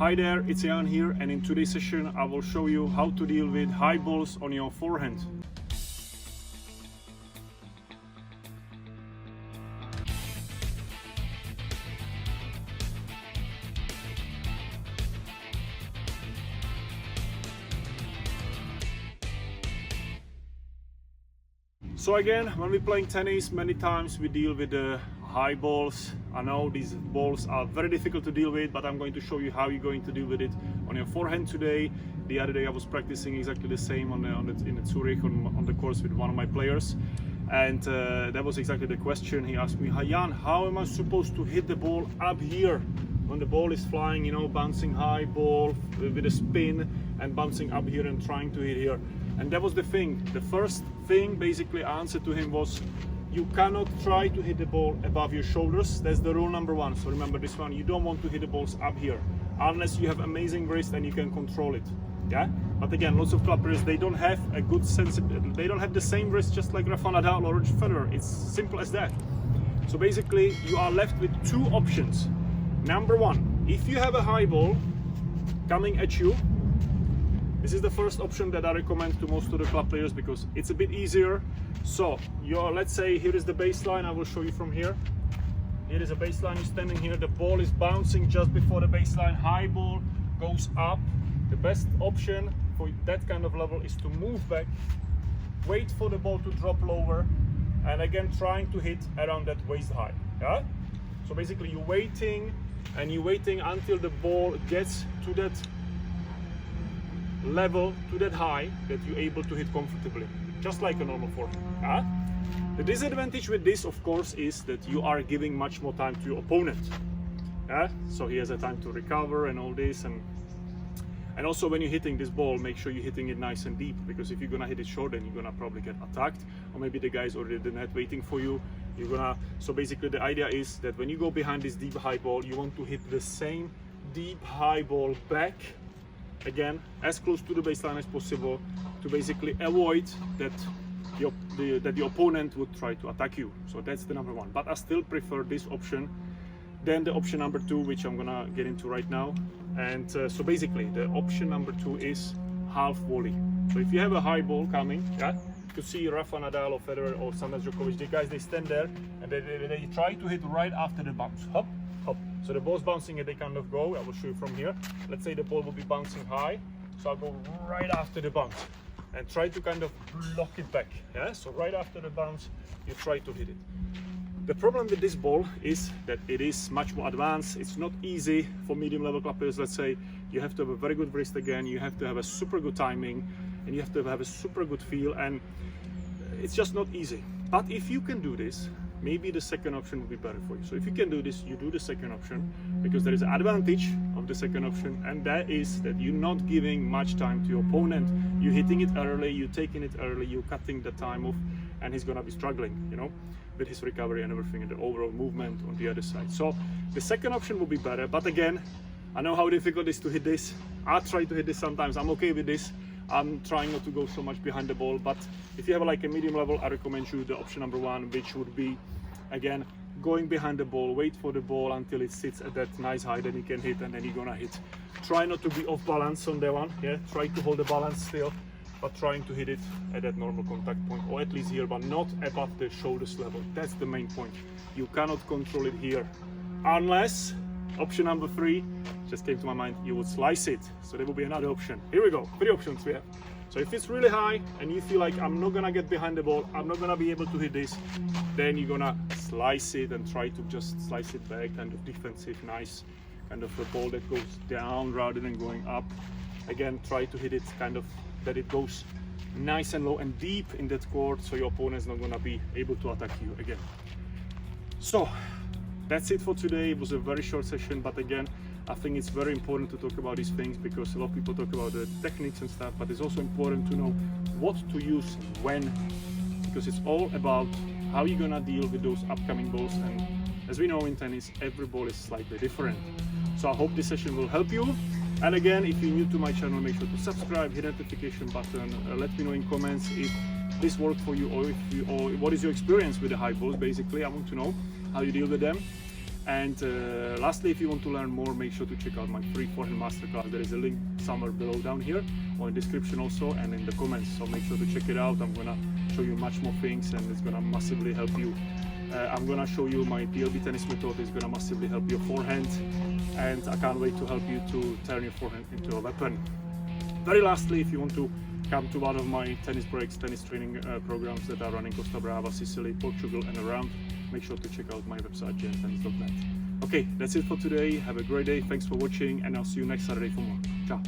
Hi there, it's Jan here, and in today's session I will show you how to deal with high balls on your forehand. So again, when we're playing tennis, many times we deal with the high balls. I know these balls are very difficult to deal with, but I'm going to show you how you're going to deal with it on your forehand today. The other day I was practicing exactly the same in the Zurich on the course with one of my players, and that was exactly the question. He asked me, "Hi Jan, how am I supposed to hit the ball up here when the ball is flying, you know, bouncing high ball with a spin and bouncing up here and trying to hit here?" And that was the thing. The first thing basically I answered to him was, you cannot try to hit the ball above your shoulders. That's the rule number one. So remember this one, you don't want to hit the balls up here unless you have amazing wrist and you can control it. Yeah, but again, lots of club players, they don't have a good sensibility. They don't have the same wrist just like Rafa Nadal or Federer. It's simple as that. So basically you are left with two options. Number one, if you have a high ball coming at you, this is the first option that I recommend to most of the club players because it's a bit easier. So let's say here is the baseline. I will show you from here. Here is a baseline. You're standing here. The ball is bouncing just before the baseline. High ball goes up. The best option for that kind of level is to move back, wait for the ball to drop lower, and again trying to hit around that waist high. Yeah. So basically you're waiting and you're waiting until the ball gets to that level, to that high that you're able to hit comfortably, just like a normal forehand. The disadvantage with this, of course, is that you are giving much more time to your opponent. So he has a time to recover and all this, and also when you're hitting this ball, make sure you're hitting it nice and deep, because if you're gonna hit it short, then you're gonna probably get attacked, or maybe the guy's already in the net waiting for you. So basically the idea is that when you go behind this deep high ball, you want to hit the same deep high ball back, again as close to the baseline as possible, to basically avoid that the opponent would try to attack you. So that's the number one, but I still prefer this option than the option number two, which I'm gonna get into right now. And so basically the option number two is half volley. So if you have a high ball coming, you see Rafa Nadal or Federer or Sanders Djokovic, the guys, they stand there and they try to hit right after the bounce. Hop, hop. So the ball's bouncing and they kind of go. I will show you from here. Let's say the ball will be bouncing high, so I'll go right after the bounce and try to kind of block it back. Yeah, so right after the bounce you try to hit it. The problem with this ball is that it is much more advanced. It's not easy for medium level club players. Let's say you have to have a very good wrist again, you have to have a super good timing, and you have to have a super good feel, and it's just not easy. But if you can do this, maybe the second option will be better for you. So if you can do this, you do the second option, because there is an advantage of the second option, and that is that you're not giving much time to your opponent. You're hitting it early, you're taking it early, you're cutting the time off, and he's gonna be struggling, you know, with his recovery and everything, and the overall movement on the other side. So the second option will be better, but again, I know how difficult it is to hit this. I try to hit this sometimes. I'm okay with this. I'm trying not to go so much behind the ball, but if you have like a medium level, I recommend you the option number one, which would be, again, going behind the ball, wait for the ball until it sits at that nice height and you can hit, and then you're gonna hit. Try not to be off balance on that one. Yeah, try to hold the balance still, but trying to hit it at that normal contact point, or at least here, but not above the shoulders level. That's the main point. You cannot control it here, unless option number three just came to my mind, you would slice it. So there will be another option. Here we go, three options we have. So if it's really high and you feel like I'm not gonna get behind the ball, I'm not gonna be able to hit this, then you're gonna slice it and try to just slice it back, kind of defensive, nice, kind of a ball that goes down rather than going up. Again, try to hit it kind of that it goes nice and low and deep in that court, so your opponent's not gonna be able to attack you again. So that's it for today. It was a very short session, but again, I think it's very important to talk about these things, because a lot of people talk about the techniques and stuff, but it's also important to know what to use when, because it's all about how you're gonna deal with those upcoming balls. And as we know in tennis, every ball is slightly different. So I hope this session will help you. And again, if you're new to my channel, make sure to subscribe, hit the notification button, let me know in comments if this worked for you, or what is your experience with the high balls. Basically, I want to know how you deal with them. And lastly, if you want to learn more, make sure to check out my free Forehand Masterclass. There is a link somewhere below down here, or in the description also, and in the comments. So make sure to check it out. I'm gonna show you much more things, and it's gonna massively help you. I'm gonna show you my PLB tennis method. It's gonna massively help your forehand, and I can't wait to help you to turn your forehand into a weapon. Very lastly, if you want to come to one of my tennis breaks, tennis training programs that are running Costa, Brava, Sicily, Portugal and around, make sure to check out my website jmtennis.net. Okay, that's it for today. Have a great day. Thanks for watching, and I'll see you next Saturday for more. Ciao.